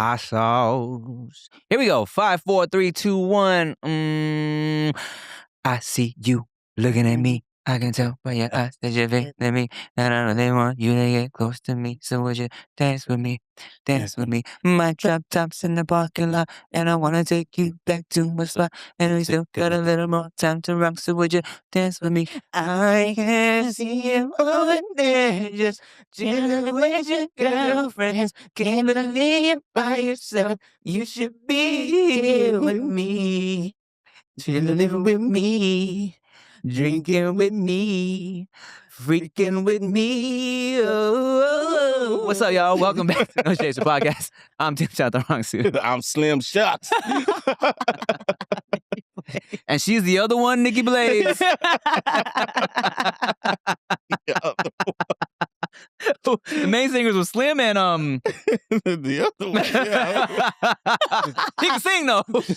hot sauce. Here we go. 5, 4, 3, 2, 1. I see you looking at me. I can tell by your eyes that you're feeling me. And I know they want you to get close to me. So would you dance with me? Dance with me. My drop tops in the parking lot. And I want to take you back to my spot. And we still got a little more time to rock. So would you dance with me? I can see you over there. Just chilling with your girlfriends. Can't believe you're by yourself. You should be here with me. Chilling with me. Drinking with me, freaking with me. Oh. What's up, y'all? Welcome back to No Shades Podcast. I'm Tim Chantarangsu. I'm Slim Shucks. And she's the other one, Nikki Blaze. The main singers were Slim and the other one. Yeah. He can sing though. Nobody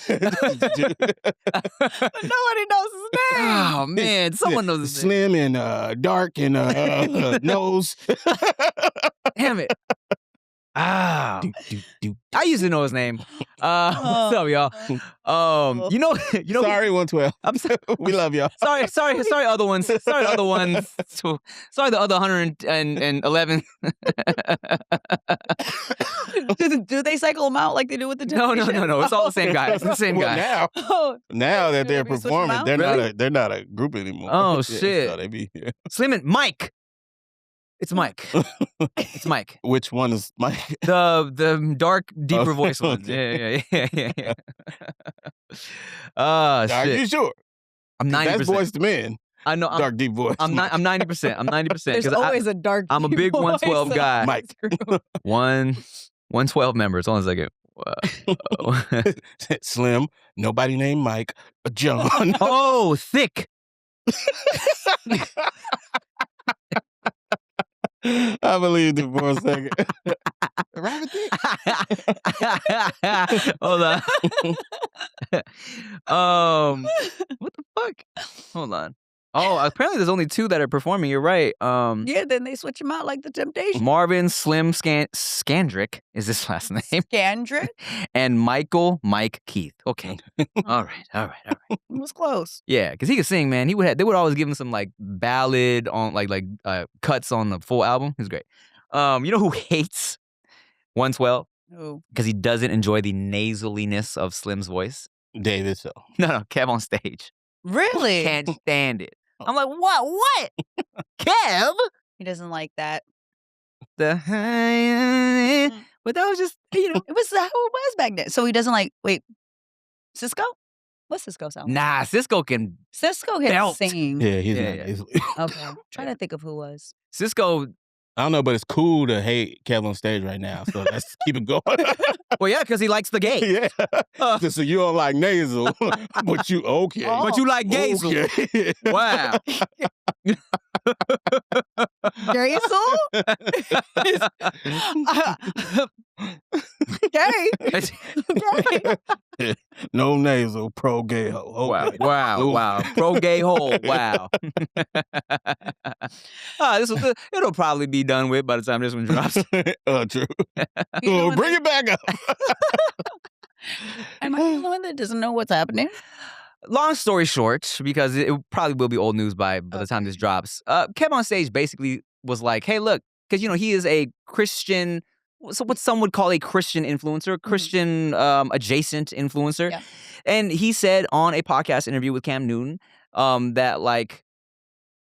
knows his name. Oh man, someone knows his name. Slim and dark and nose. Damn it. Ah, I used to know his name. What's up, y'all? You know. Sorry, 112. I'm sorry. We love y'all. Sorry, other ones. Sorry, other ones. Sorry, the other 111. Do they cycle them out like they do with the No. Temptations? It's all the same guy. It's the same Well, guy. now that they're Maybe switch them performing, out? they're Really? they're not a group anymore. Oh, Yeah, shit. so they be here. Slim and Mike. It's Mike. It's Mike. Which one is Mike? The dark, deeper voice one. Okay. Yeah. Oh, Are shit. you sure? I'm 90%. That's voice to men. I know. Dark, deep voice. I'm 90%. I'm 90%. There's 'cause always a dark. I'm a big voice 112 in guy. this Mike. group. 112 members. Hold on a second. Wow. Slim. Nobody named Mike. John. Oh, thick. I believed it for a second. Rabbit dick. Hold on. What the fuck? Hold on. Oh, apparently there's only 2 that are performing. You're right. Yeah, then they switch him out like the Temptations. Marvin Slim Scandrick is his last name, Scandrick? and Mike Keith. Okay. All right. It was close. Yeah, because he could sing, man. They would always give him some like ballad on like cuts on the full album. He was great. You know who hates 112? Oh. Because he doesn't enjoy the nasaliness of Slim's voice. David, so. No, Kev on stage. Really? Can't stand it. I'm like, what? Kev? He doesn't like that. But that was just, It was how it was back then. So he doesn't like, wait, Cisco? What's Cisco sound? Nah, Cisco can. Cisco can Belt. sing. Yeah, he's Yeah, not. yeah. Okay. Trying to think of who was. Cisco. I don't know, but it's cool to hate Kev on stage right now. So let's keep it going. Well, yeah, because he likes the gay. Yeah. So you don't like nasal, but you okay. Oh. But you like gaysel. Okay. Wow. Gay? No nasal, pro gay ho. Okay. Wow. Pro gay hole. Wow. It'll probably be done with by the time this one drops. True. Bring it back up. Am I the only one that doesn't know what's happening? Long story short, because it probably will be old news by the time this drops. Kev on stage basically was like, hey, look, because, he is a Christian, so what some would call a Christian influencer, Christian adjacent influencer. Yeah. And he said on a podcast interview with Cam Newton that like,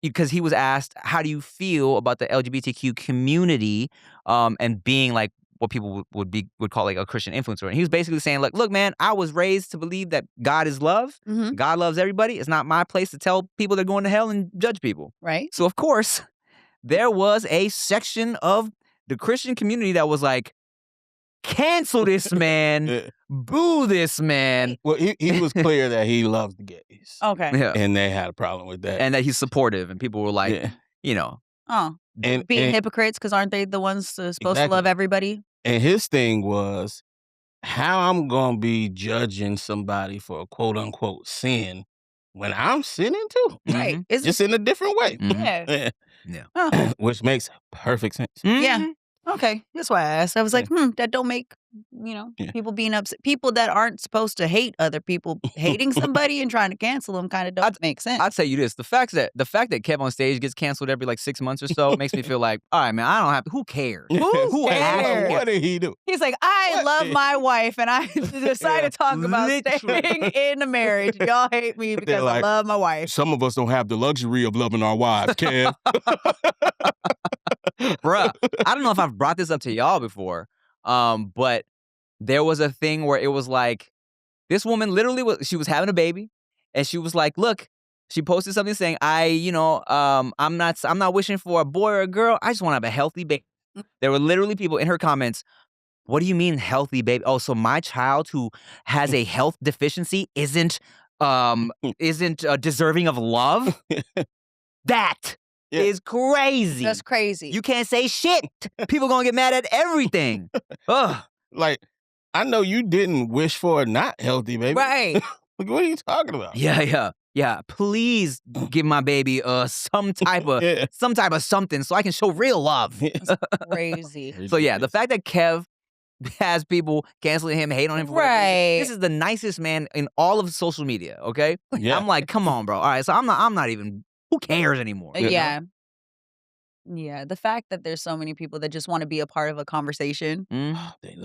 because he was asked, how do you feel about the LGBTQ community and being like what people would call like a Christian influencer. And he was basically saying like, look, man, I was raised to believe that God is love. Mm-hmm. God loves everybody. It's not my place to tell people they're going to hell and judge people. Right? So, of course, there was a section of the Christian community that was like, cancel this man, boo this man. Well, he was clear that he loves the gays. Okay. Yeah. And they had a problem with that. And that he's supportive. And people were like, Oh. Being hypocrites, because aren't they the ones supposed to love everybody? And his thing was, how I'm going to be judging somebody for a quote-unquote sin when I'm sinning too. Right. Mhm. Just in a different way. Yeah. Yeah. Oh. Which makes perfect sense. Yeah. Okay. That's why I asked. I was like, that don't make people being upset, people that aren't supposed to hate other people, hating somebody and trying to cancel them kind of don't make sense. I'll tell you this: the fact that Kev on stage gets canceled every like 6 months or so makes me feel like, all right, man, I don't have. Who cares? Who cares? What did he do? He's like, I love my wife, and I decided to talk about staying in a marriage. Y'all hate me because I love my wife. Some of us don't have the luxury of loving our wives, Kev. Bruh, I don't know if I've brought this up to y'all before, but there was a thing where it was like, this woman literally she was having a baby, and she was like, look, she posted something saying, I'm not wishing for a boy or a girl. I just want to have a healthy baby. There were literally people in her comments, what do you mean healthy baby? Oh, so my child who has a health deficiency isn't deserving of love? That is crazy. That's crazy. You can't say shit. People gonna get mad at everything. Ugh. Like, I know you didn't wish for a not healthy baby. Right. Like, what are you talking about? Yeah. Please give my baby some type of something so I can show real love. It's crazy. So yeah, the fact that Kev has people canceling him, hate on him for right. This is the nicest man in all of social media. Okay. Yeah. I'm like, come on, bro. All right. So I'm not even. Who cares anymore? Yeah. Yeah, the fact that there's so many people that just want to be a part of a conversation.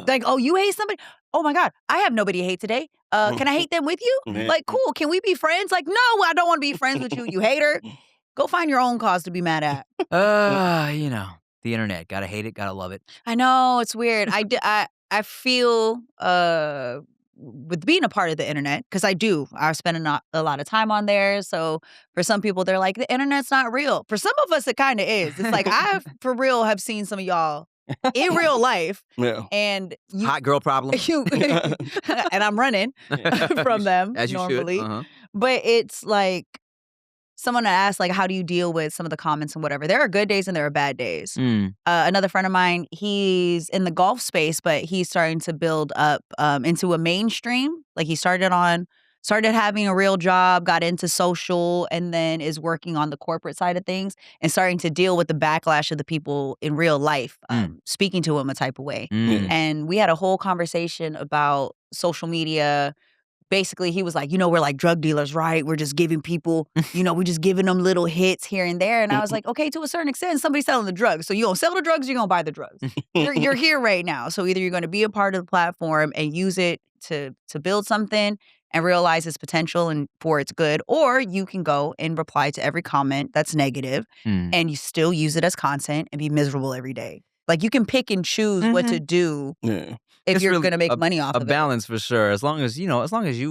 Like, oh, you hate somebody? Oh my God, I have nobody to hate today. Can I hate them with you? Like, cool, can we be friends? Like, no, I don't want to be friends with you, you hater. Go find your own cause to be mad at. The internet. Gotta hate it, gotta love it. I know, it's weird. I feel with being a part of the internet, because I spend a lot of time on there. So for some people, they're like, the internet's not real. For some of us, it kind of is. It's like, I, for real, have seen some of y'all in real life. Yeah. And hot girl problem. And I'm running from them as you normally. should. But it's like, someone asked, like, how do you deal with some of the comments and whatever? There are good days and there are bad days. Another friend of mine, he's in the golf space, but he's starting to build up into a mainstream. Like, he started having a real job, got into social, and then is working on the corporate side of things and starting to deal with the backlash of the people in real life, speaking to him a type of way. And we had a whole conversation about social media. Basically, he was like, we're like drug dealers, right? We're just giving people, we're just giving them little hits here and there. And I was like, okay, to a certain extent, somebody's selling the drugs. So you gonna sell the drugs, you're gonna buy the drugs. You're here right now. So either you're gonna be a part of the platform and use it to build something and realize its potential and for its good, or you can go and reply to every comment that's negative and you still use it as content and be miserable every day. Like, you can pick and choose what to do. Yeah. If you're going to make money off of it. A balance for sure. As long as you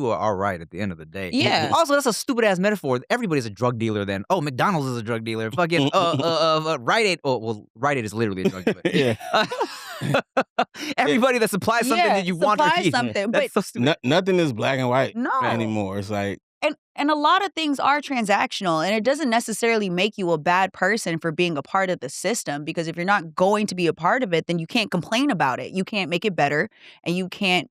are all right at the end of the day. Yeah. Also, that's a stupid ass metaphor. Everybody's a drug dealer then. Oh, McDonald's is a drug dealer. Fucking Rite Aid. Oh, well, Rite Aid is literally a drug dealer. Yeah. Everybody that supplies something that you want to eat. Something. That's so stupid. Nothing is black and white No. anymore. It's like, And a lot of things are transactional, and it doesn't necessarily make you a bad person for being a part of the system, because if you're not going to be a part of it, then you can't complain about it. You can't make it better, and you can't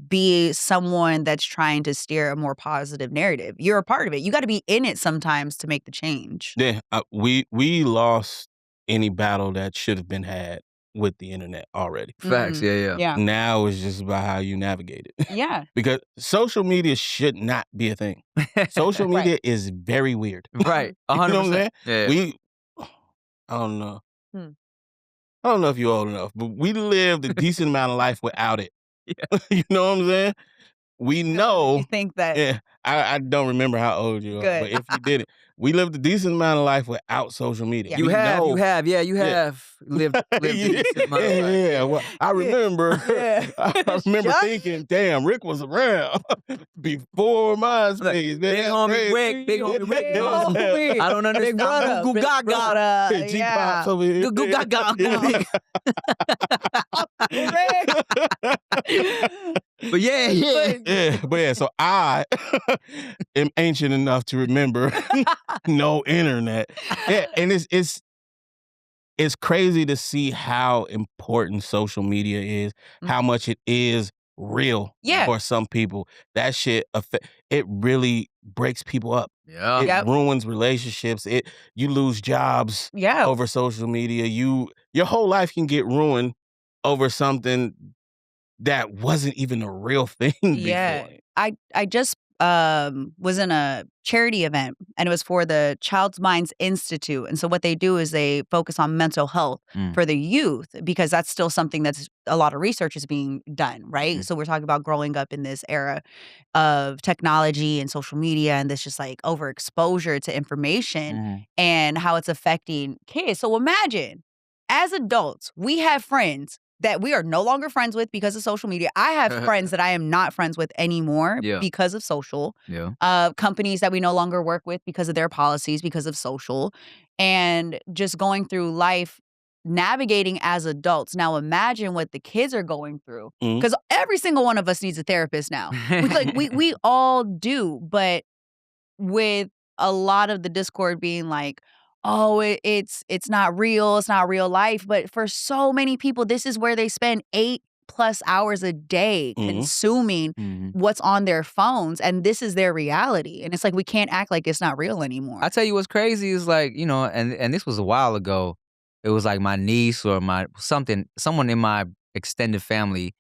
be someone that's trying to steer a more positive narrative. You're a part of it. You got to be in it sometimes to make the change. yeah, we lost any battle that should have been had with the internet already. Facts, yeah. Now it's just about how you navigate it. Yeah. Because social media should not be a thing. Social media is very weird. Right. 100%. You know what I'm saying? Yeah. I don't know. I don't know if you're old enough, but we lived a decent amount of life without it. Yeah. You know what I'm saying? We know. You think that. Yeah. I don't remember how old you are, Good. but if you did it, we lived a decent amount of life without social media. Yeah. You We have know- lived a decent amount of life. Yeah. Well, I remember. I remember thinking, "Damn, Rick was around before MySpace." Big homie Rick, big homie Rick. I don't understand. Goo gaga. G-Pops over here. Goo gaga. But Yeah. So I am ancient enough to remember no internet. Yeah, and it's crazy to see how important social media is, how much it is real for some people. That shit, it really breaks people up. Yeah. It ruins relationships. You lose jobs over social media. Your whole life can get ruined over something that wasn't even a real thing Yeah. before. I just was in a charity event, and it was for the Child's Minds Institute. And so what they do is they focus on mental health for the youth, because that's still something that's a lot of research is being done, right? So we're talking about growing up in this era of technology and social media and this just like overexposure to information and how it's affecting kids. So imagine, as adults, we have friends that we are no longer friends with because of social media. I have friends that I am not friends with anymore because of social. Companies that we no longer work with because of their policies, because of social. And just going through life, navigating as adults. Now imagine what the kids are going through. Because every single one of us needs a therapist now. We all do. But with a lot of the discord being like, oh, it's not real. It's not real life. But for so many people, this is where they spend 8+ hours a day consuming what's on their phones. And this is their reality. And it's like, we can't act like it's not real anymore. I tell you what's crazy is like, you know, and this was a while ago. It was like my niece or someone in my extended family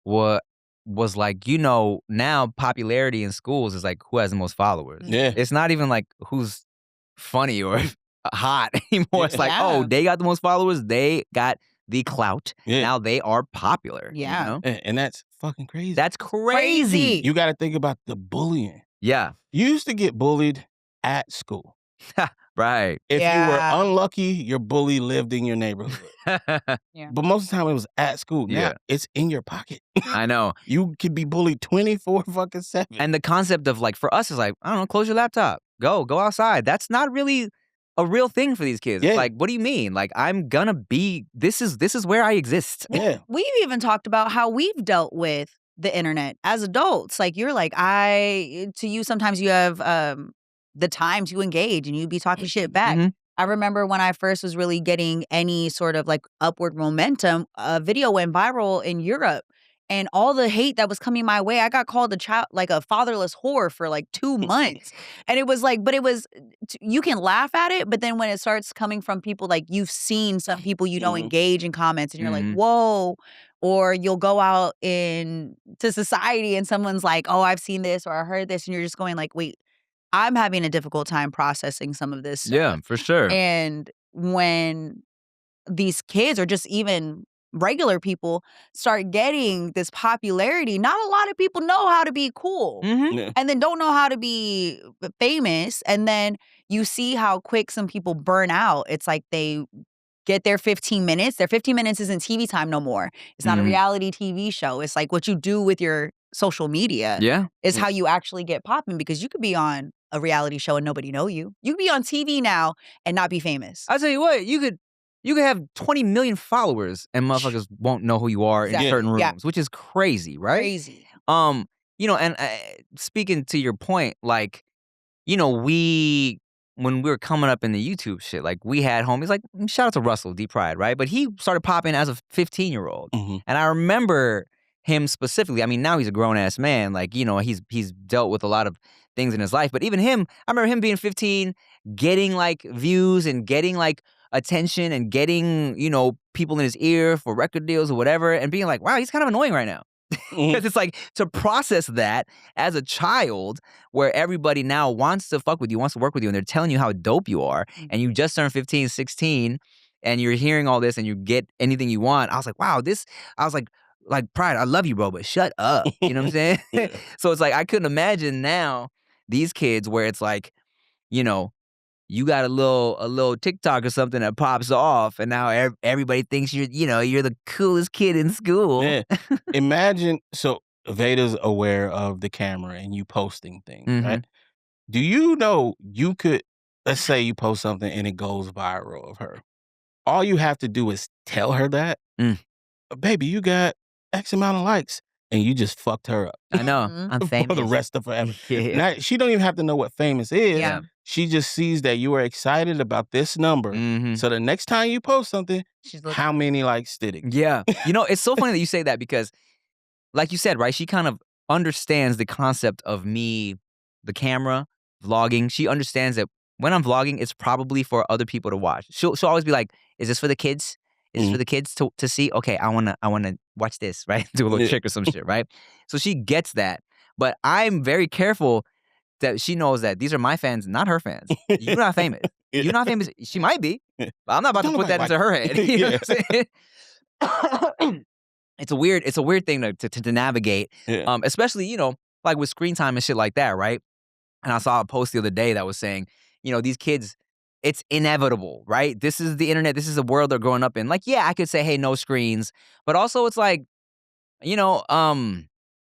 was like, you know, now popularity in schools is like who has the most followers. Yeah. It's not even like who's funny or hot anymore. It's like, oh, they got the most followers. They got the clout. Now they are popular. Yeah. You know? And that's fucking crazy. That's crazy. You got to think about the bullying. Yeah. You used to get bullied at school. Right. If you were unlucky, your bully lived in your neighborhood. But most of the time it was at school. Now it's in your pocket. I know. You could be bullied 24/7. And the concept of like, for us is like, I don't know, close your laptop. Go outside. That's not really a real thing for these kids. It's like, what do you mean? Like, I'm gonna be, this is where I exist. Yeah. We've even talked about how we've dealt with the internet as adults. Like, you're like, to you, sometimes you have the time to engage and you be talking shit back. I remember when I first was really getting any sort of like upward momentum, a video went viral in Europe. And all the hate that was coming my way, I got called a fatherless whore for like 2 months. And it was like, but it was, you can laugh at it, but then when it starts coming from people, like you've seen some people you don't engage in comments and you're like, whoa. Or you'll go out into society and someone's like, oh, I've seen this or I heard this. And you're just going like, wait, I'm having a difficult time processing some of this stuff. Yeah, for sure. And when these kids or just even regular people start getting this popularity, not a lot of people know how to be cool and then don't know how to be famous. And then you see how quick some people burn out. It's like they get their 15 minutes. Their 15 minutes isn't TV time no more. It's not a reality TV show. It's like what you do with your social media is how you actually get popping, because you could be on a reality show and nobody know you. You could be on TV now and not be famous. I'll tell you what, you could have 20 million followers and motherfuckers won't know who you are in certain rooms, which is crazy, right? Crazy. You know, and speaking to your point, like, you know, when we were coming up in the YouTube shit, like we had homies, like shout out to Russell, Deep Pride, right? But he started popping as a 15-year-old. And I remember him specifically. I mean, now he's a grown-ass man. Like, you know, he's dealt with a lot of things in his life. But even him, I remember him being 15, getting like views and getting like attention and getting, you know, people in his ear for record deals or whatever, and being like, wow, he's kind of annoying right now. Because it's like, to process that as a child where everybody now wants to fuck with you, wants to work with you, and they're telling you how dope you are, and you just turned 15, 16, and you're hearing all this and you get anything you want. I was like, wow, I was like, Pride, I love you, bro, but shut up. You know what I'm saying? So it's like, I couldn't imagine now these kids where it's like, you know, you got a little TikTok or something that pops off, and now everybody thinks you're the coolest kid in school. Yeah. Imagine, so Veda's aware of the camera and you posting things, right? Do you know you could, let's say you post something and it goes viral of her. All you have to do is tell her that, baby, you got X amount of likes. And you just fucked her up. I know. I'm famous. For the rest of forever. Now, she don't even have to know what famous is. Yeah. She just sees that you are excited about this number. So the next time you post something, how many likes did it? Yeah. You know, it's so funny that you say that, because like you said, right, she kind of understands the concept of me, the camera, vlogging. She understands that when I'm vlogging, it's probably for other people to watch. She'll always be like, is this for the kids? It's for the kids to see, okay, I wanna watch this, right? Do a little trick or some shit, right? So she gets that. But I'm very careful that she knows that these are my fans, not her fans. You're not famous. You're not famous. She might be, but I'm not about to put that into her head. You know what I'm saying? It's a weird thing to navigate. Especially, you know, like with screen time and shit like that, right? And I saw a post the other day that was saying, you know, these kids, it's inevitable, right? This is the internet. This is the world they're growing up in. Like, yeah, I could say, hey, no screens. But also it's like, you know,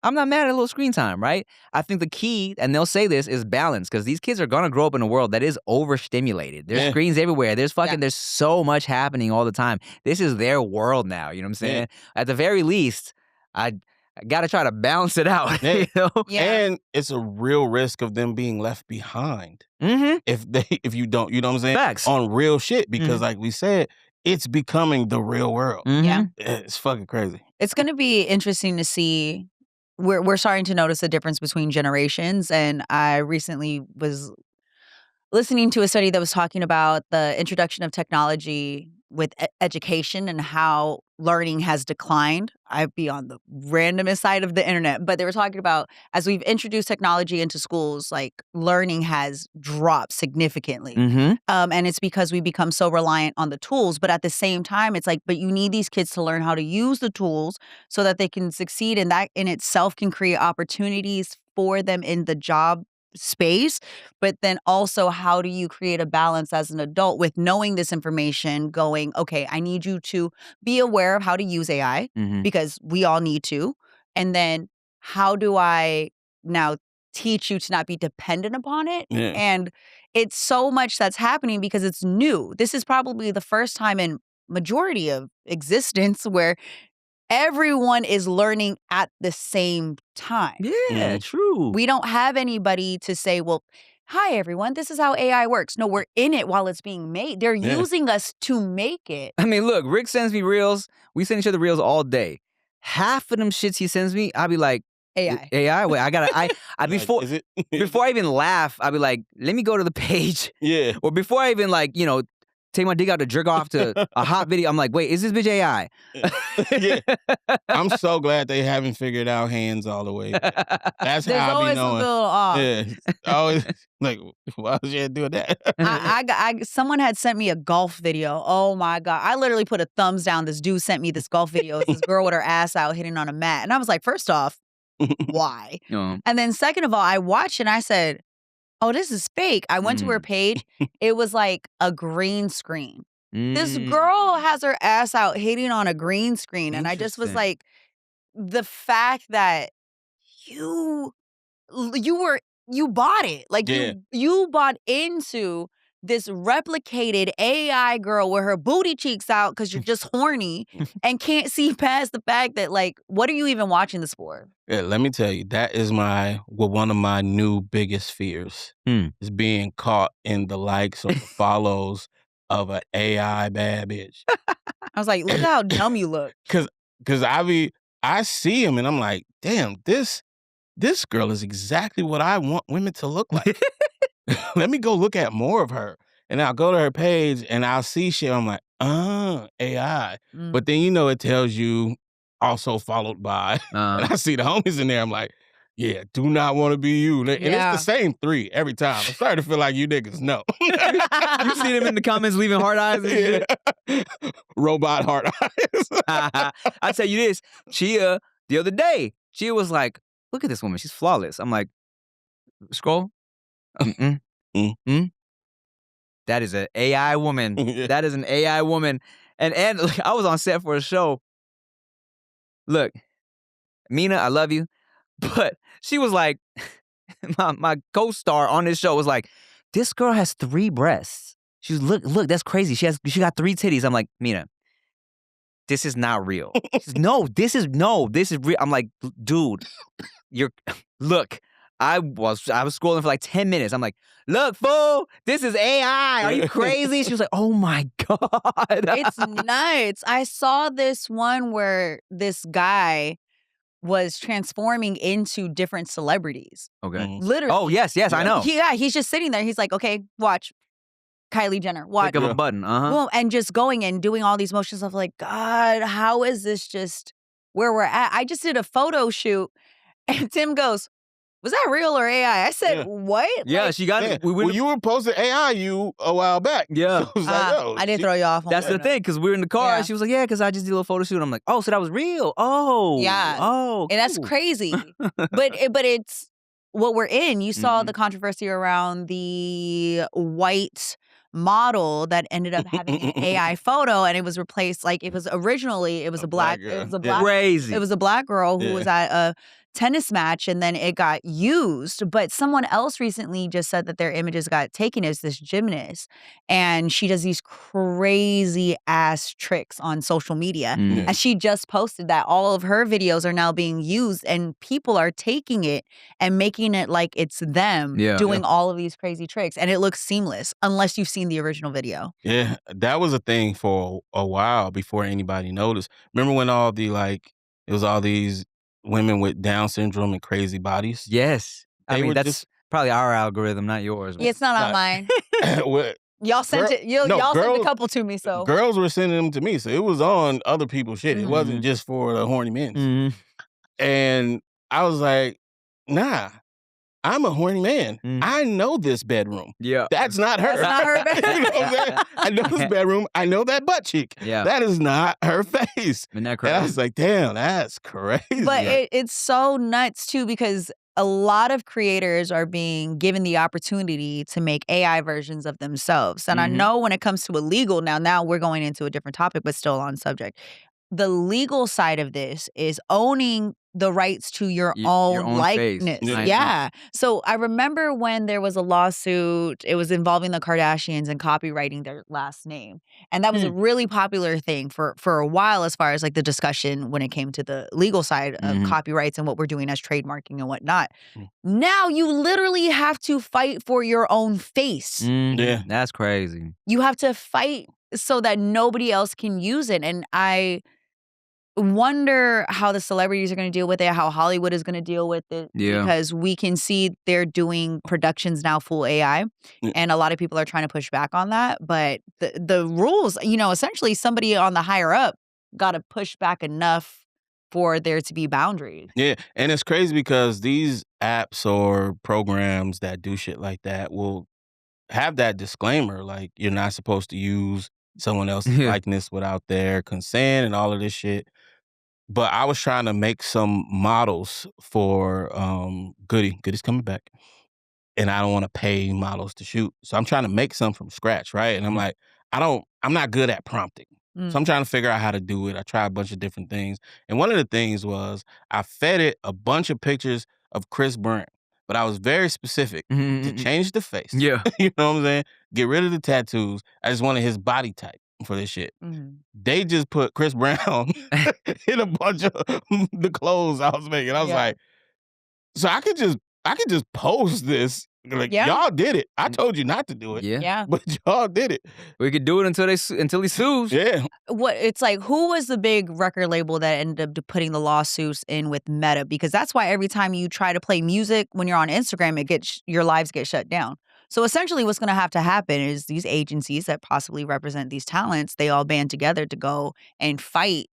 I'm not mad at a little screen time, right? I think the key, and they'll say this, is balance, because these kids are gonna grow up in a world that is overstimulated. There's screens everywhere. There's there's so much happening all the time. This is their world now. You know what I'm saying? At the very least, I gotta try to balance it out. You know? And it's a real risk of them being left behind if you don't. You know what I'm saying? Facts. On real shit, because like we said, it's becoming the real world. Yeah, It's fucking crazy. it's going to be interesting to see. We're starting to notice a difference between generations, and I recently was listening to a study that was talking about the introduction of technology with education and how learning has declined. I'd be on the randomest side of the internet, but they were talking about as we've introduced technology into schools, like learning has dropped significantly. And it's because we become so reliant on the tools. But at the same time, it's like, but you need these kids to learn how to use the tools so that they can succeed. And that in itself can create opportunities for them in the job space. But then also, how do you create a balance as an adult with knowing this information, going, okay, I need you to be aware of how to use AI because we all need to. And then how do I now teach you to not be dependent upon it? And it's so much that's happening because it's new. This is probably the first time in majority of existence where everyone is learning at the same time. Yeah, true. We don't have anybody to say, well, hi, everyone, this is how AI works. No, we're in it while it's being made. They're using us to make it. I mean, look, Rick sends me reels. We send each other reels all day. Half of them shits he sends me, I'll be like, AI? Wait, I before before I even laugh, I'll be like, let me go to the page. Or before I even like, you know, take my dick out to jerk off to a hot video, I'm like, wait, is this bitch AI? I'm so glad they haven't figured out hands all the way. That's There's how I always be knowing. a little off. Always like, why was you doing that? Someone had sent me a golf video. Oh my God. I literally put a thumbs down. This dude sent me this golf video. It's this girl with her ass out hitting on a mat. And I was like, first off, why? And then second of all, I watched and I said, oh, this is fake. I went to her page. It was like a green screen. This girl has her ass out hitting on a green screen. And I just was like, the fact that you bought it. Like you bought into this replicated AI girl with her booty cheeks out because you're just horny and can't see past the fact that, like, what are you even watching this for? Yeah, let me tell you, that is one of my new biggest fears is being caught in the likes or the follows of an AI bad bitch. I was like, look how dumb you look. Cause I see him and I'm like, damn, this girl is exactly what I want women to look like. Let me go look at more of her. And I'll go to her page and I'll see shit. I'm like, AI. But then, you know, it tells you also followed by. And I see the homies in there. I'm like, yeah, do not want to be you. And it's the same 3 every time. I'm starting to feel like you niggas know. You see them in the comments leaving heart eyes and shit? Robot heart eyes. I'll tell you this. Chia, the other day, Chia was like, look at this woman. She's flawless. I'm like, scroll. That is an AI woman. That is an AI woman. And look, I was on set for a show. Look, Mina, I love you. But she was like, my co-star on this show was like, this girl has 3 breasts. She was, look, that's crazy. She got 3 titties. I'm like, Mina, this is not real. She says, no, this is real. I'm like, dude, look. I was scrolling for like 10 minutes. I'm like, look, fool, this is AI. Are you crazy? She was like, oh my God. It's nuts. I saw this one where this guy was transforming into different celebrities. Okay. Literally. Oh, yes, I know. He's just sitting there. He's like, okay, watch. Kylie Jenner. Watch. Click of a button. Boom, and just going and doing all these motions of like, God, how is this just where we're at? I just did a photo shoot, and Tim goes, "Was that real or AI?" I said, "What?" Yeah, Like, she got it. Well, you were posting AI a while back. Yeah. So it was like, yo, I didn't throw you off. On That's the thing, because we were in the car, Yeah. and she was like, "Yeah, because I just did a little photo shoot." I'm like, "Oh, so that was real? Oh, Yeah. oh, And that's cool." crazy. but it's what we're in. You saw the controversy around the white model that ended up having an AI photo, and it was replaced. Like it was originally, it was a black, girl. it was a Yeah. black, Crazy. it was a black girl who Yeah. was at a tennis match, and then it got used. But someone else recently just said that their images got taken as this gymnast, and she does these crazy ass tricks on social media. Mm. And she just posted that all of her videos are now being used, and people are taking it and making it like it's them Yeah. doing all of these crazy tricks, and it looks seamless unless you've seen the original video. Yeah, that was a thing for a while before anybody noticed. Remember when it was all these women with Down syndrome and crazy bodies? Yes. I They mean, were that's just- probably our algorithm, not yours. Yeah, it's not on Not- mine. Well, Y'all sent Girl- it. Y'all no, sent girls- a couple to me. So girls were sending them to me, so it was on other people's shit. It Mhm. wasn't just for the horny men. Mhm. And I was like, nah, I'm a horny man. Mm. I know this bedroom. Yeah. That's not her. That's not her bedroom. You know what I'm saying? I know this bedroom. I know that butt cheek. Yeah. That is not her face. Isn't that And crazy? I was like, damn, that's crazy. but it's so nuts too, because a lot of creators are being given the opportunity to make AI versions of themselves. And I Mhm. know when it comes to illegal, now we're going into a different topic, but still on subject. The legal side of this is owning the rights to your Your own own face. likeness. Yeah. Yeah. So I remember when there was a lawsuit, it was involving the Kardashians and copywriting their last name. And that was a really popular thing for a while, as far as like the discussion when it came to the legal side of Mhm. copyrights and what we're doing as trademarking and whatnot. Mm. Now you literally have to fight for your own face. Mhm. Yeah. That's crazy. You have to fight so that nobody else can use it. And I wonder how the celebrities are going to deal with it, how Hollywood is going to deal with it. Yeah. Because we can see they're doing productions now full AI. Yeah. And a lot of people are trying to push back on that. But the rules, essentially somebody on the higher up got to push back enough for there to be boundaries. Yeah, and it's crazy because these apps or programs that do shit like that will have that disclaimer, like you're not supposed to use someone else's Yeah. likeness without their consent and all of this shit. But I was trying to make some models for Goody's coming back, and I don't want to pay models to shoot, so I'm trying to make some from scratch, right? And I'm like, I'm not good at prompting. So I'm trying to figure out how to do it. I tried a bunch of different things. And one of the things was I fed it a bunch of pictures of Chris Brown, but I was very specific to Mhm. change the face. Yeah. You know what I'm saying? Get rid of the tattoos. I just wanted his body type for this shit. Mhm. They just put Chris Brown in a bunch of the clothes I was making. I was Yeah. like, so I could just post this. Like, Yeah. y'all did it. I told you not to do it. Yeah. Yeah. But y'all did it. We could do it until he sues. Yeah. It's like, who was the big record label that ended up putting the lawsuits in with Meta? Because that's why every time you try to play music when you're on Instagram, your lives get shut down. So essentially what's going to happen is these agencies that possibly represent these talents, they all band together to go and fight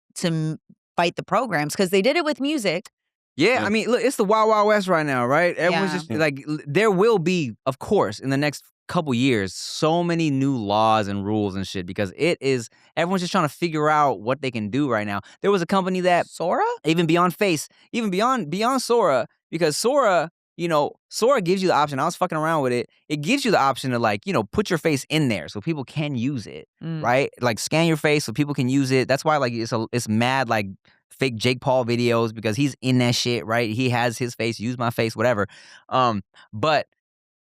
fight the programs, because they did it with music. Yeah, Yeah. I mean, look, it's the Wild Wild West right now, right? Everyone's Yeah. just like, there will be, of course, in the next couple years, so many new laws and rules and shit, because everyone's just trying to figure out what they can do right now. There was a company that Sora? even beyond Sora, because Sora gives you the option. I was fucking around with it. It gives you the option to put your face in there so people can use it, right? Like scan your face so people can use it. That's why it's mad like fake Jake Paul videos, because he's in that shit, right? He has his face, use my face, whatever. But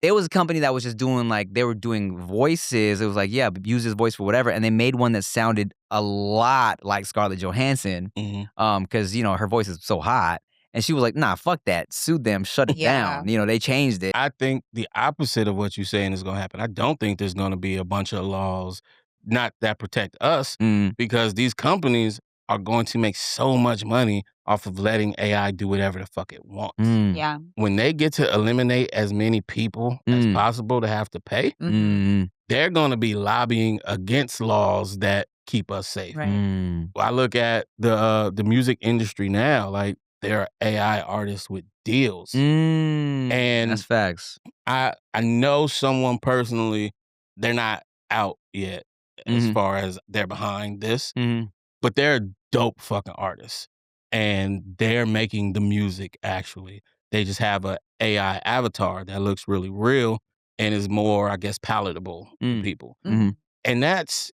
it was a company that was just doing they were doing voices. It was like, yeah, use his voice for whatever. And they made one that sounded a lot like Scarlett Johansson, Mhm. because her voice is so hot. And she was like, nah, fuck that. Sued them, shut it Yeah. down. They changed it. I think the opposite of what you're saying is going to happen. I don't think there's going to be a bunch of laws not that protect us, Mm. because these companies are going to make so much money off of letting AI do whatever the fuck it wants. Yeah. When they get to eliminate as many people as possible to have to pay, they're going to be lobbying against laws that keep us safe. Right. I look at the music industry now, like there are AI artists with deals. And that's facts. I know someone personally, they're not out yet as far as they're behind this, but they're dope fucking artists. And they're making the music actually. They just have a AI avatar that looks really real and is more, I guess, palatable to people. And that's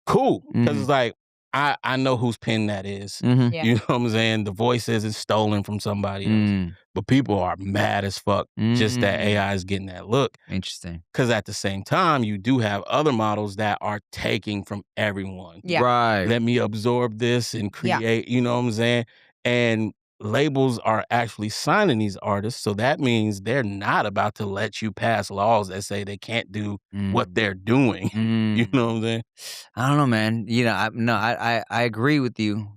cool. Because it's like, I know whose pen that is. Yeah. You know what I'm saying? The voice isn't stolen from somebody else. But people are mad as fuck just that AI is getting that look. Interesting. Because at the same time, you do have other models that are taking from everyone. Yeah. Right. Let me absorb this and create, you know what I'm saying? And labels are actually signing these artists. So that means they're not about to let you pass laws that say they can't do what they're doing. You know what I'm saying? I don't know, man. You know, I agree with you.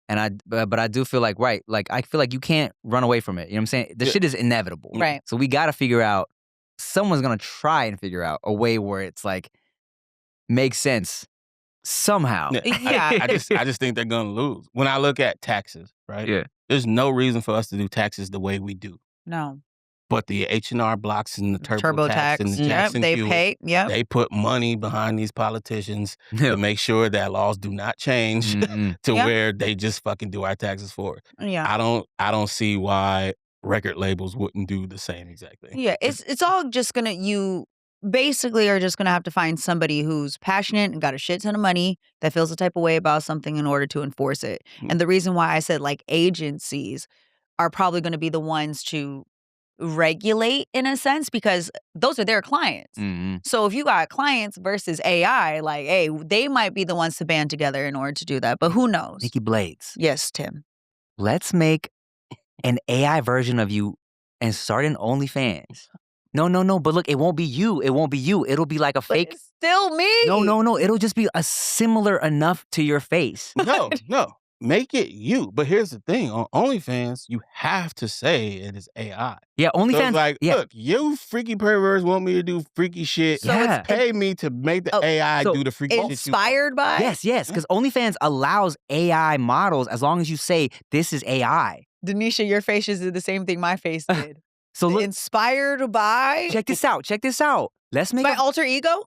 And but I do feel like, right, like I feel like you can't run away from it. You know what I'm saying? The shit is inevitable. Right. So we got to figure out, someone's going to try and figure out a way where it's like, makes sense somehow. Yeah. I just think they're going to lose. When I look at taxes, right? Yeah. There's no reason for us to do taxes the way we do. No. But the H&R blocks and the TurboTax and the Jackson they Hewitt, pay. Yep. they put money behind these politicians to make sure that laws do not change to where they just fucking do our taxes for it. Yeah. I don't see why record labels wouldn't do the same exact thing. Yeah. It's all just gonna, you basically are just gonna have to find somebody who's passionate and got a shit ton of money that feels a type of way about something in order to enforce it. And the reason why I said like agencies are probably gonna be the ones to regulate in a sense, because those are their clients. So if you got clients versus AI, like, hey, they might be the ones to band together in order to do that. But who knows? Nikki Blades, Yes, Tim. let's make an AI version of you and start an OnlyFans. No. But look, it won't be you. It'll be like a But fake. it's still me. No. It'll just be a similar enough to your face. No. Make it you. But here's the thing. On OnlyFans, you have to say it is AI. Yeah, So OnlyFans. it's like, look, you freaky perverts want me to do freaky shit. So Yeah. Pay me to make the AI do the freaky shit. Inspired by? Yes, because OnlyFans allows AI models as long as you say this is AI. Denisha, your face just did the same thing my face did. So look, Inspired by? check this out. Let's make My alter ego?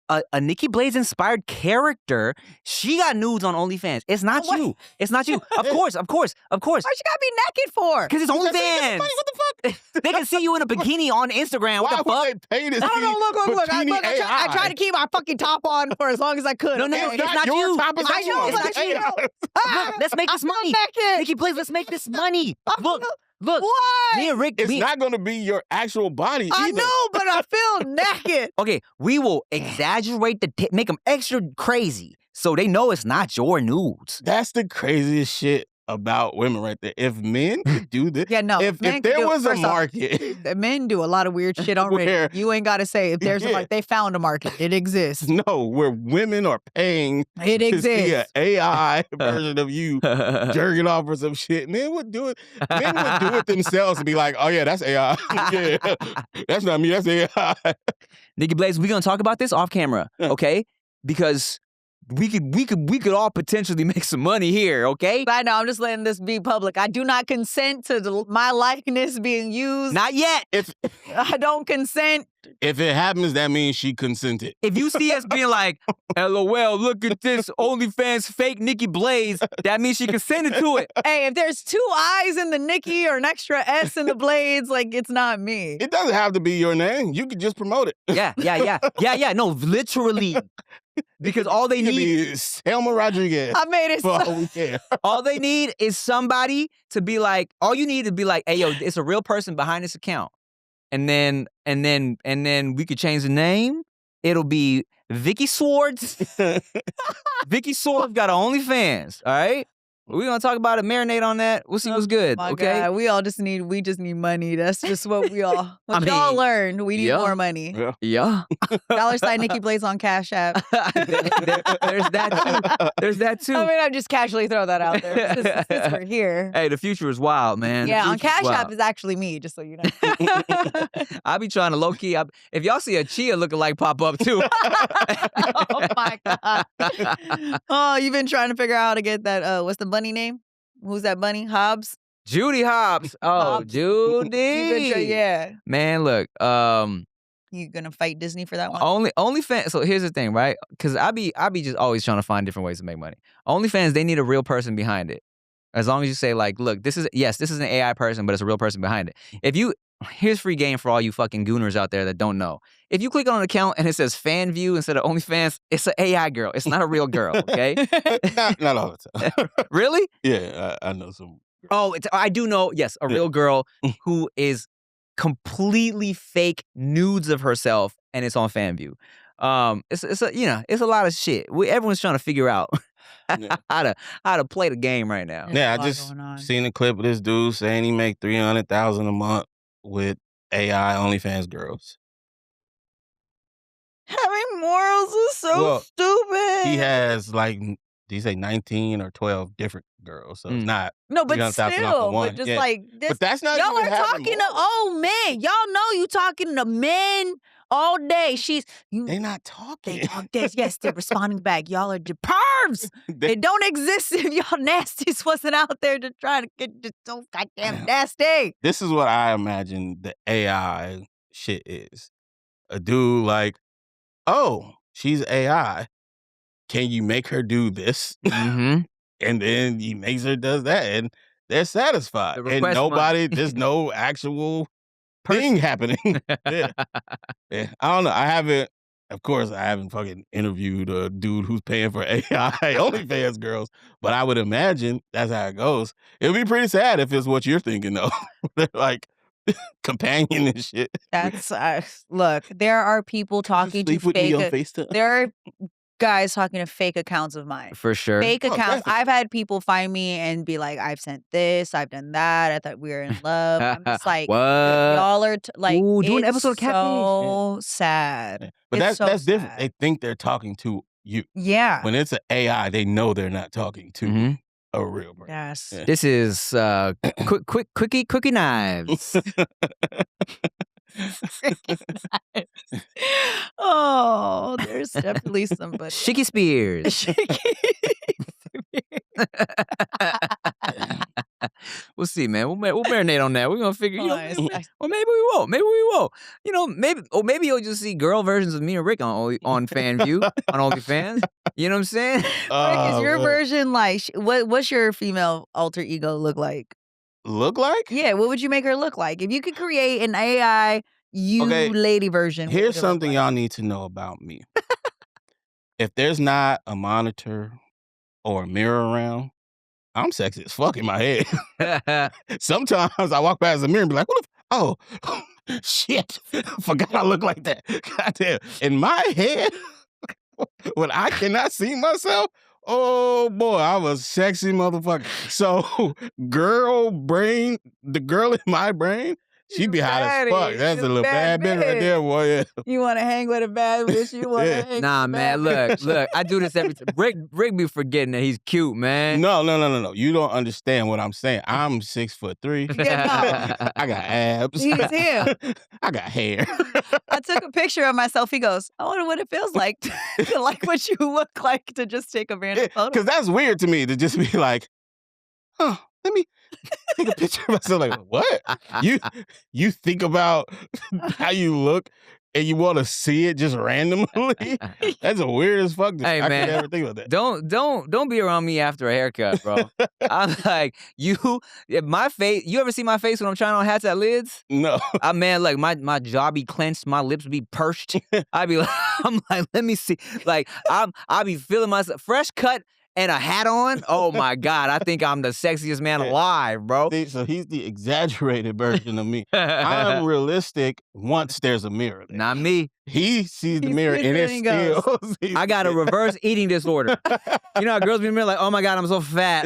a Nikki Blades inspired character. She got nudes on OnlyFans. It's not What? you. It's not you. Of course. Why'd you gotta be naked for? Because it's OnlyFans. What the fuck? They can see you in a bikini on Instagram. What the Why fuck? would they pay to see Look. bikini I tried to keep my fucking top on for as long as I could. No, okay? it's not you. Top, it's I know, yours. it's not you. Look, let's make this money. Naked. Nikki Blades, let's make this money. Look. What? Me and Rick. It's not going to be your actual body I either. know, but I feel naked. Okay, we will exaggerate make them extra crazy so they know it's not your nudes. That's the craziest shit about women right there. If men could do this, Yeah, no. if men can there do it. was a First off, market, men do a lot of weird shit already. Where- You ain't got to say if there's a market. They found a market. It exists. no, where women are paying It to see an exists. AI version of you jerking off or some shit, men would do it. Men would do it themselves and be like, "Oh yeah, that's AI. Yeah, that's not me. That's AI." Nikki Blades, we're gonna talk about this off camera, okay? Because we could all potentially make some money here, okay? I know. I'm just letting this be public. I do not consent to my likeness being used. Not yet. I don't consent. If it happens, that means she consented. If you see us being like, LOL, look at this OnlyFans fake Nikki Blades, that means she consented to it. Hey, if there's 2 eyes in the Nikki or an extra S in the Blades, like, it's not me. It doesn't have to be your name. You could just promote it. Yeah. No, literally. Because all they You could need, be Selma Rodriguez. I made it For so. all we care. all they need is somebody to be like, all you need to be like, hey, yo, it's a real person behind this account. And then we could change the name. It'll be Vicky Swords. Vicky Swords got an OnlyFans, all right? We're gonna talk about it, marinate on that. We'll see what's good. My Okay. God, we just need money. That's just what we all. What I y'all mean, learned. We need yeah. more money. Yeah. Yeah. $sign Nikki Blaze on Cash App. There's that too. There's that too. I mean, I'm just casually throw that out there since we're here. Hey, the future is wild, man. The Yeah, on future's Cash wild. App is actually me, just so you know. I be trying to low key. If y'all see a Chia looking like pop up too. Oh my God. Oh, you've been trying to figure out how to get that. What's the bunny name? Who's that bunny? Hobbs? Judy Hobbs. Oh, Hobbs. Judy. Yeah. Man, look. You gonna fight Disney for that one? OnlyFans. So here's the thing, right? Because I be just always trying to find different ways to make money. OnlyFans, they need a real person behind it. As long as you say like, look, this is an AI person, but it's a real person behind it. Here's free game for all you fucking gooners out there that don't know. If you click on an account and it says fan view instead of OnlyFans, it's an AI girl. It's not a real girl, okay? not all the time. Really? Yeah, I know some. Oh, I do know, yes, a real girl who is completely fake nudes of herself and it's on FanView. It's a lot of shit. Everyone's trying to figure out how to play the game right now. Yeah, I just seen a clip of this dude saying he make $300,000 a month with AI OnlyFans girls. Having morals is so stupid. He has like, did he say 19 or 12 different girls? So it's not. No, but $300,000 still, one. but just Yeah. like this, But that's not y'all even are having talking to old men. Y'all know you talking to men all day. They not talking. They talk this. Yes, they're responding back. Y'all are pervs. It don't exist if y'all nasties wasn't out there to try to get just so goddamn nasty. This is what I imagine the AI shit is. A dude like, oh, she's AI. Can you make her do this? Mm-hmm. And then he makes her does that, and they're satisfied. The And request there's no actual thing happening. Yeah. I don't know. I haven't fucking interviewed a dude who's paying for AI OnlyFans girls, but I would imagine that's how it goes. It would be pretty sad if it's what you're thinking, though. They're like companion and shit. That's look. There are people talking to Sleep with me on fake. FaceTime. There are guys talking to fake accounts of mine. For sure. Fake accounts. definitely. I've had people find me and be like, "I've sent this. I've done that. I thought we were in love." I'm just like, What? y'all are like, Ooh, do an it's episode of Catfish. so sad. Yeah. But It's that's so different. sad. They think they're talking to you. Yeah. When it's an AI, they know they're not talking to Mhm. a real person. Yes. Yeah. This is quickie knives. Oh, there's definitely somebody. Shicky Spears. We'll see, man. We'll marinate on that. We're gonna figure. Nice. Well, maybe we won't. Maybe we won't. Maybe you'll just see girl versions of me and Rick on FanView on OnlyFans. You know what I'm saying? Rick, is your version like what's your female alter ego look like? Look like? Yeah, what would you make her look like? If you could create an AI lady version. what Here's would it look something like? y'all need to know about me. If there's not a monitor or a mirror around, I'm sexy as fuck in my head. Sometimes I walk past the mirror and be like, oh, shit. Forgot I look like that. Goddamn. In my head, when I cannot see myself, oh boy, I'm a sexy motherfucker. So the girl in my brain, she be hot as fuck. That's a little bad bitch right there, boy. Yeah. You want to hang with a bad bitch? You want to Yeah. hang Nah, with a man. bad Look. I do this every time. Rick be forgetting that he's cute, man. No. You don't understand what I'm saying. I'm 6'3". Yeah, I got abs. He's him. I got hair. I took a picture of myself. He goes, I wonder what it feels like to like what you look like to just take a random photo. Because that's weird to me to just be like, huh, let me take a picture of myself. Like, what? You think about how you look and you want to see it just randomly? That's a weird as fuck. Hey, I man. could never think about that. Don't be around me after a haircut, bro. I'm like, my face, you ever see my face when I'm trying on hats at lids? No. Man, like my jaw be clenched, my lips be pursed. I'm like, let me see. Like, I be feeling myself fresh cut and a hat on. Oh my God, I think I'm the sexiest man alive, bro. See, so he's the exaggerated version of me. I'm realistic once there's a mirror there. Not me. He sees the He mirror sees and it it and he goes, still. I got a reverse eating disorder. You know how girls be in the mirror like, oh my God, I'm so fat.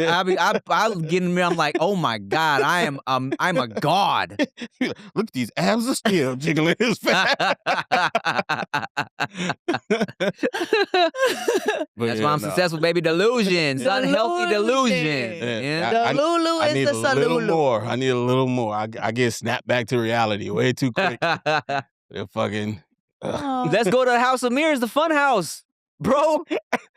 I'll get in the mirror, I'm like, oh my God, I'm a god. Look, these abs are still jiggling his fat. That's why I'm successful, baby. Delusions. Unhealthy delusion. The Lulu I is need the a little Salulu. more. I need a little more. I get snapped back to reality way too quick. They're fucking. Let's go to the House of Mirrors, the fun house, bro.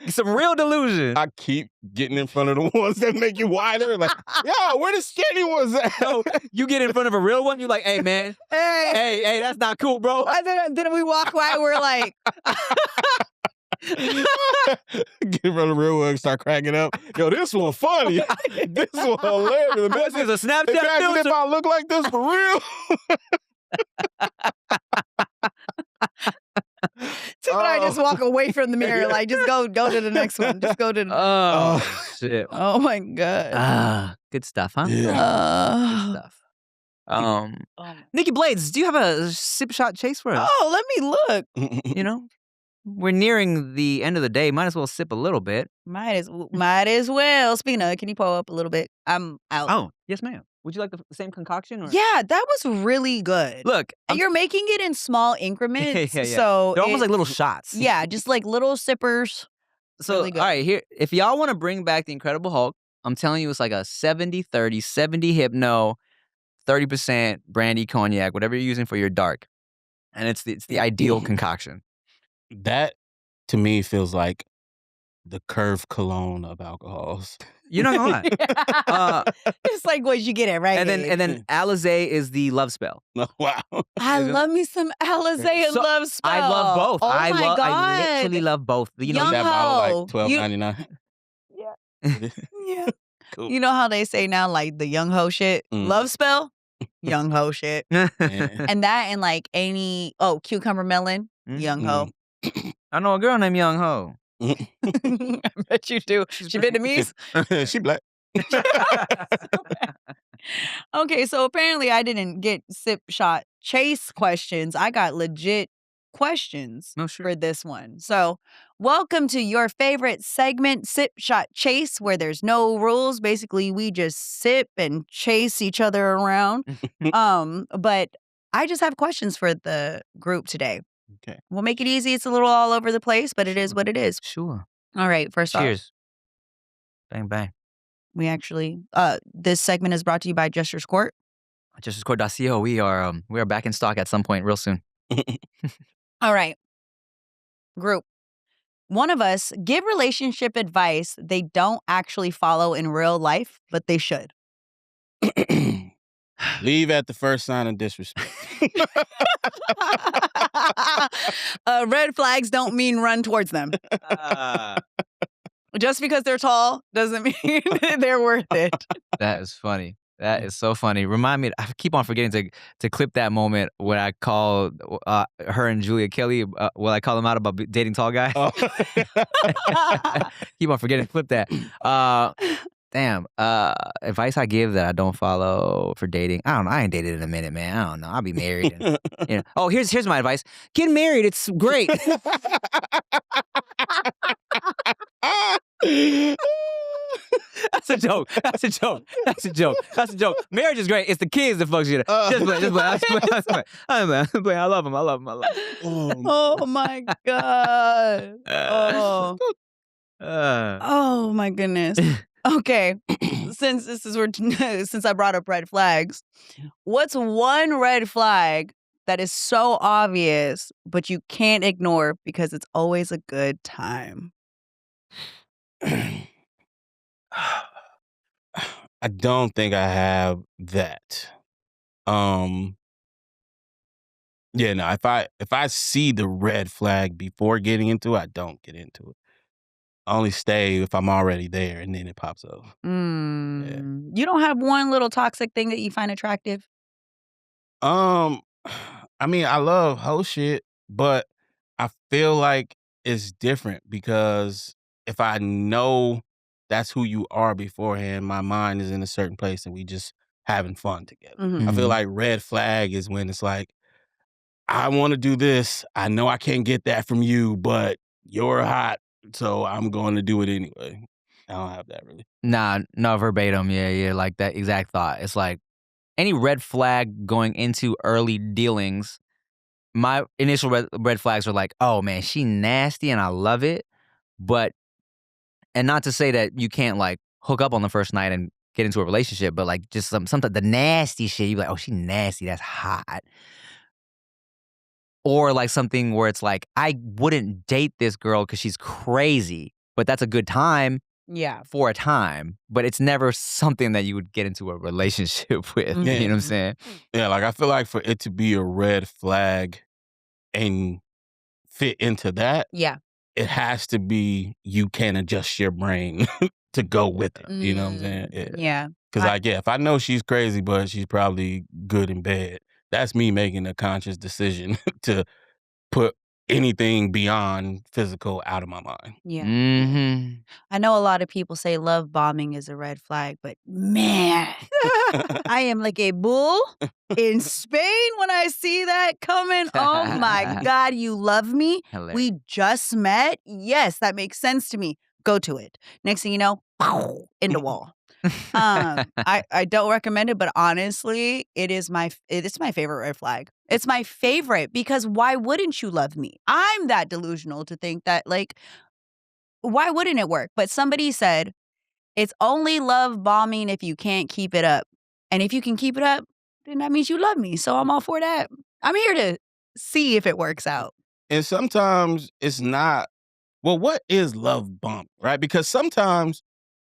Some real delusion. I keep getting in front of the ones that make you wider. Like, yo, where the skinny ones at? No, you get in front of a real one, you're like, hey, man. Hey, that's not cool, bro. And then we walk by, we're like, Get in front of the real one, start cracking up. Yo, this one funny. This one hilarious. This is a Snapchat Imagine filter. if I look like this for real. Tip and I just walk away from the mirror, like, just go to the next one. Just go to the Shit. Oh my God. Good stuff, huh? Yeah. Good stuff. Nikki Blades, do you have a sip shot chase for us? Oh, let me look. You know, we're nearing the end of the day. Might as well sip a little bit. Might as well. Speaking of, can you pull up a little bit? I'm out. Oh, yes, ma'am. Would you like the same concoction? Or? Yeah, that was really good. Look, And you're making it in small increments. Yeah. So They're almost like little shots. Yeah, just like little sippers. So, really good. all right, here, if y'all want to bring back the Incredible Hulk, I'm telling you, it's like a 70-30, 70 Hypno, 30% brandy cognac, whatever you're using for your dark. And it's the ideal concoction. That, to me, feels like the Curve cologne of alcohols. You're not gonna lie. It's like what you get it right. And then Alizé is the love spell. Wow. I love me some Alizé and So, love spell. I love both. Oh I my God. I literally love both. You know, Young That bottle Ho. like $12.99. Yeah. Cool. You know how they say now, like the young ho shit, love spell, young ho shit, Yeah. and that and like any cucumber melon, young ho. I know a girl named Young Ho. I bet you do. She Vietnamese. She black. Okay, so apparently I didn't get sip shot chase questions. I got legit questions for this one. So welcome to your favorite segment, Sip Shot Chase, where there's no rules. Basically, we just sip and chase each other around. But I just have questions for the group today. Okay. We'll make it easy. It's a little all over the place, but it is what it is. Sure. All right, first off. Cheers. Bang, bang. We actually, this segment is brought to you by Gesture Squirt. JusticeCourt.co. We are back in stock at some point real soon. All right. Group. One of us give relationship advice they don't actually follow in real life, but they should. Leave at the first sign of disrespect. Red flags don't mean run towards them. Just because they're tall doesn't mean they're worth it. That is funny. That is so funny. Remind me, I keep on forgetting to clip that moment when I called her and Julia Kelly, I call them out about dating tall guys. Oh. Keep on forgetting to clip that. Damn. Advice I give that I don't follow for dating. I don't know. I ain't dated in a minute, man. I don't know. I'll be married. And, you know. Oh, here's my advice. Get married. It's great. That's a joke. That's a joke. That's a joke. That's a joke. Marriage is great. It's the kids that fuck shit up. Just play. I'm playing. I love them. Oh my God. Oh my goodness. Okay. Since I brought up red flags, what's one red flag that is so obvious but you can't ignore because it's always a good time? I don't think I have that. Yeah, no, if I see the red flag before getting into it, I don't get into it. I only stay if I'm already there and then it pops up. Yeah. You don't have one little toxic thing that you find attractive? I mean, I love whole shit, but I feel like it's different because if I know that's who you are beforehand, my mind is in a certain place and we just having fun together. Mhm. I feel like red flag is when it's like, I want to do this. I know I can't get that from you, but you're hot, so I'm going to do it anyway. I don't have that really. Nah, no, verbatim. Yeah, like that exact thought. It's like any red flag going into early dealings, my initial red flags are like, oh man, she nasty and I love it. But, and not to say that you can't like hook up on the first night and get into a relationship, but like just sometimes the nasty shit, you be like, oh, she nasty, that's hot. Or like something where it's like, I wouldn't date this girl because she's crazy, but that's a good time. Yeah. For a time, but it's never something that you would get into a relationship with. Mhm. You know what I'm saying? Yeah, like I feel like for it to be a red flag and fit into that, Yeah. it has to be you can adjust your brain to go with it. You know what I'm saying? Yeah. Because if I know she's crazy, but she's probably good in bed, that's me making a conscious decision to put anything beyond physical out of my mind. Yeah. Mm-hmm. I know a lot of people say love bombing is a red flag, but man, I am like a bull in Spain when I see that coming. Oh my God, you love me? Hilarious. We just met? Yes, that makes sense to me. Go to it. Next thing you know, in the wall. I don't recommend it, but honestly, it's my favorite red flag. It's my favorite because why wouldn't you love me? I'm that delusional to think that like, why wouldn't it work? But somebody said it's only love bombing if you can't keep it up, and if you can keep it up, then that means you love me. So I'm all for that. I'm here to see if it works out. And sometimes it's not. Well, what is love bomb, right? Because sometimes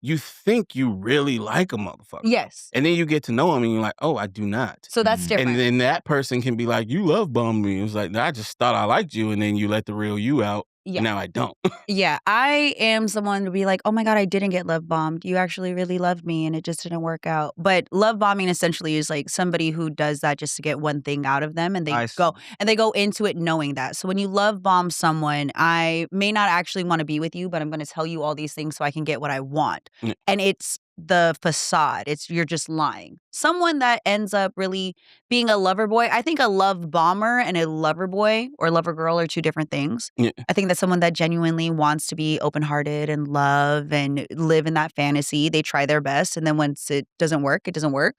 you think you really like a motherfucker. Yes. And then you get to know him and you're like, oh, I do not. So that's different. And then that person can be like, you love bombed me. It's like, no, I just thought I liked you. And then you let the real you out. Yeah. And now I don't. Yeah, I am someone to be like, oh my God, I didn't get love bombed. You actually really loved me and it just didn't work out. But love bombing essentially is like somebody who does that just to get one thing out of them and they go into it knowing that. So when you love bomb someone, I may not actually want to be with you, but I'm going to tell you all these things so I can get what I want. Mm. And it's the facade. You're just lying. Someone that ends up really being a lover boy. I think a love bomber and a lover boy or lover girl are two different things. Yeah. I think that someone that genuinely wants to be open-hearted and love and live in that fantasy, they try their best. And then once it doesn't work, it doesn't work.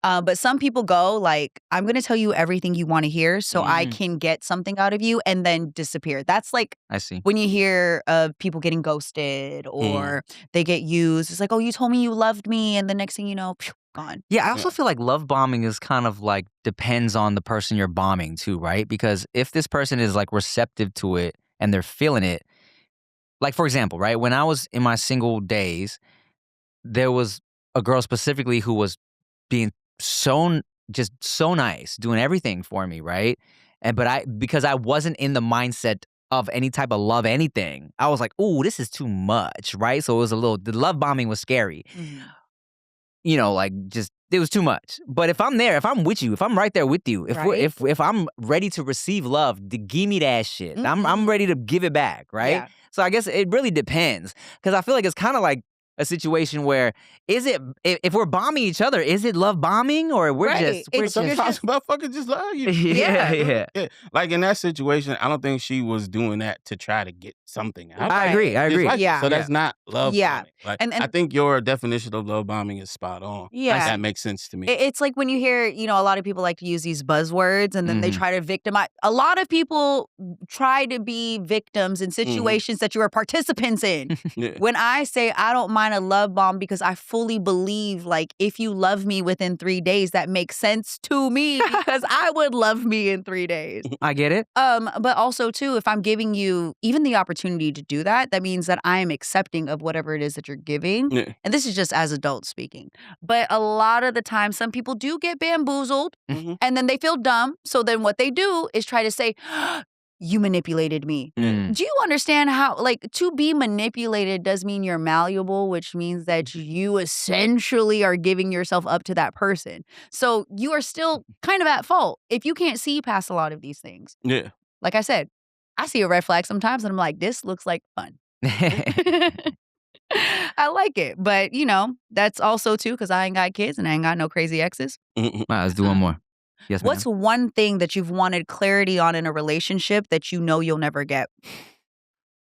But some people go like, I'm going to tell you everything you want to hear so I can get something out of you and then disappear. That's like I see. when you hear of people getting ghosted or they get used. It's like, oh, you told me you loved me. And the next thing you know, phew, gone. Yeah, I also feel like love bombing is kind of like depends on the person you're bombing too, right? Because if this person is like receptive to it and they're feeling it, like for example, right? When I was in my single days, there was a girl specifically who was being so nice, doing everything for me, right? Because I wasn't in the mindset of any type of love anything, I was like, ooh, this is too much, right? So it was the love bombing was scary. Mm-hmm. You know, like just it was too much. But if I'm there, if I'm with you, if I'm right there with you, if I'm ready to receive love, give me that shit. I'm ready to give it back, right? Yeah. So I guess it really depends because I feel like it's kind of like a situation where if we're bombing each other, is it love bombing or we're sometimes motherfuckers just love you. Yeah. Like in that situation, I don't think she was doing that to try to get something out. I agree. Like, yeah. So that's not love bombing. Like, and I think your definition of love bombing is spot on. Yeah. That makes sense to me. It's like when you hear, a lot of people like to use these buzzwords and then they try to victimize. A lot of people try to be victims in situations that you are participants in. Yeah. When I say I don't mind a love bomb because I fully believe like if you love me within 3 days, that makes sense to me because I would love me in 3 days. I get it. But also too, if I'm giving you even the opportunity to do that, that means that I am accepting of whatever it is that you're giving. Yeah. And this is just as adults speaking. But a lot of the time, some people do get bamboozled and then they feel dumb. So then what they do is try to say, you manipulated me. Do you understand how, like, to be manipulated does mean you're malleable, which means that you essentially are giving yourself up to that person. So you are still kind of at fault if you can't see past a lot of these things. Yeah. Like I said, I see a red flag sometimes and I'm like, this looks like fun. I like it. But, that's also too because I ain't got kids and I ain't got no crazy exes. Let's do one more. Yes, ma'am. What's one thing that you've wanted clarity on in a relationship that you know you'll never get?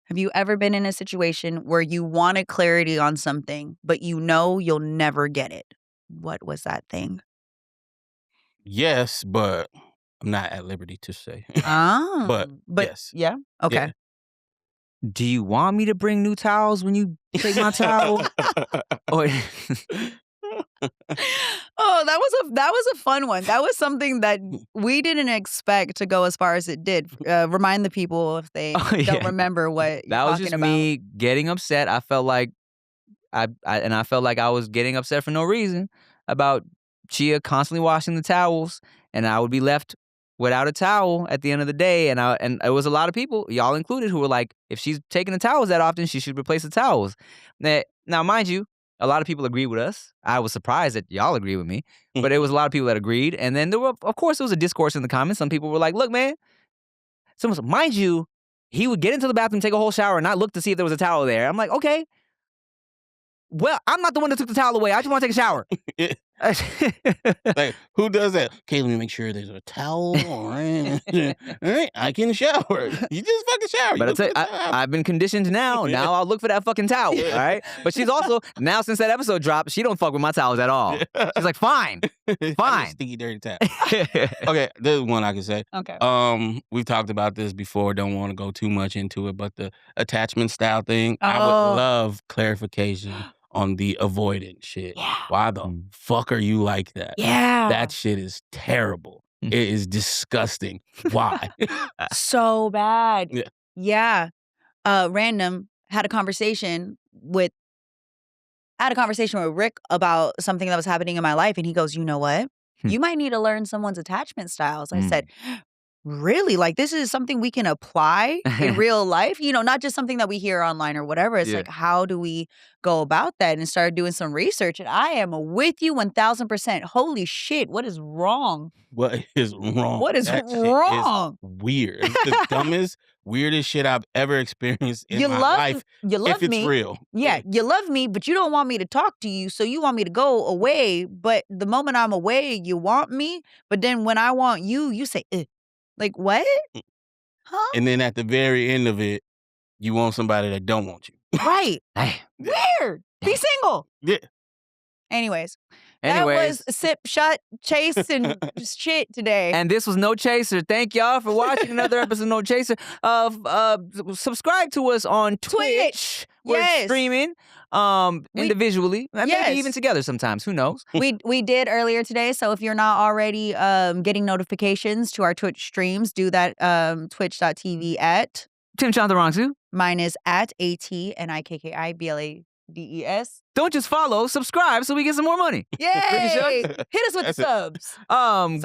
Have you ever been in a situation where you wanted clarity on something, but you know you'll never get it? What was that thing? Yes, but I'm not at liberty to say. Oh. But yes. Yeah? Okay. Yeah. Do you want me to bring new towels when you take my towel? Or Oh, that was a fun one. That was something that we didn't expect to go as far as it did. Remind the people if they Oh, yeah. don't remember what you're that was talking just about. me getting upset. I felt like I felt like I was getting upset for no reason about Chia constantly washing the towels, and I would be left without a towel at the end of the day. And it was a lot of people, y'all included, who were like, if she's taking the towels that often, she should replace the towels. Now, mind you, a lot of people agree with us. I was surprised that y'all agree with me, but it was a lot of people that agreed. And then there was a discourse in the comments. Some people were like, look, man, mind you, he would get into the bathroom, take a whole shower, and not look to see if there was a towel there. I'm like, okay. Well, I'm not the one that took the towel away. I just want to take a shower. Like, who does that? Okay, let me make sure there's a towel. All right, I can shower. You just fucking shower. But I tell you, I've been conditioned now. Now I'll look for that fucking towel, all right? But she's also, now since that episode dropped, she don't fuck with my towels at all. She's like, fine. Fine. Sticky, dirty towel. Okay, there's one I can say. Okay. We've talked about this before. Don't want to go too much into it, but the attachment style thing, I Oh. would love clarification on the avoidant shit. Yeah. Why the fuck are you like that? Yeah. That shit is terrible. It is disgusting. Why? So bad. Yeah. Yeah. Random had a conversation with Rick about something that was happening in my life, and he goes, you know what? You might need to learn someone's attachment styles. I said, really? Like, this is something we can apply in real life? You know, not just something that we hear online or whatever. It's like, how do we go about that? And started doing some research. And I am with you 1,000%. Holy shit, what is wrong? What is wrong? What is That shit wrong? is weird. It's the dumbest, weirdest shit I've ever experienced in my life. You love if it's me. real. Yeah, you love me, but you don't want me to talk to you, so you want me to go away. But the moment I'm away, you want me. But then when I want you, you say, ugh. Like, what? Huh? And then at the very end of it, you want somebody that don't want you. Right. Weird. Be single. Yeah. Anyways. That was Sip, Shut, Chase, and shit today. And this was No Chaser. Thank y'all for watching another episode of No Chaser. Subscribe to us on Twitch. We're streaming individually. Maybe even together sometimes. Who knows? We did earlier today. So if you're not already getting notifications to our Twitch streams, do that twitch.tv at Tim Chantarangsu. Mine is at ATNIKKIBLADES. Don't just follow, subscribe so we get some more money. Yay! Hit us with the subs. So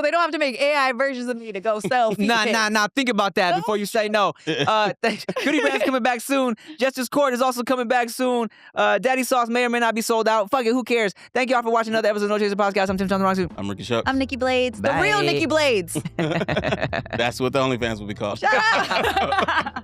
they don't have to make AI versions of me to go sell. Nah. Think about that before you say no. Goodie Brand's coming back soon. Justice Court is also coming back soon. Daddy Sauce may or may not be sold out. Fuck it, who cares? Thank y'all for watching another episode of No Chaser Podcast. I'm Tim Chantarangsu. I'm Ricky Shucks. I'm Nikki Blades. Bye. The real Nikki Blades. That's what the OnlyFans will be called. Shut up!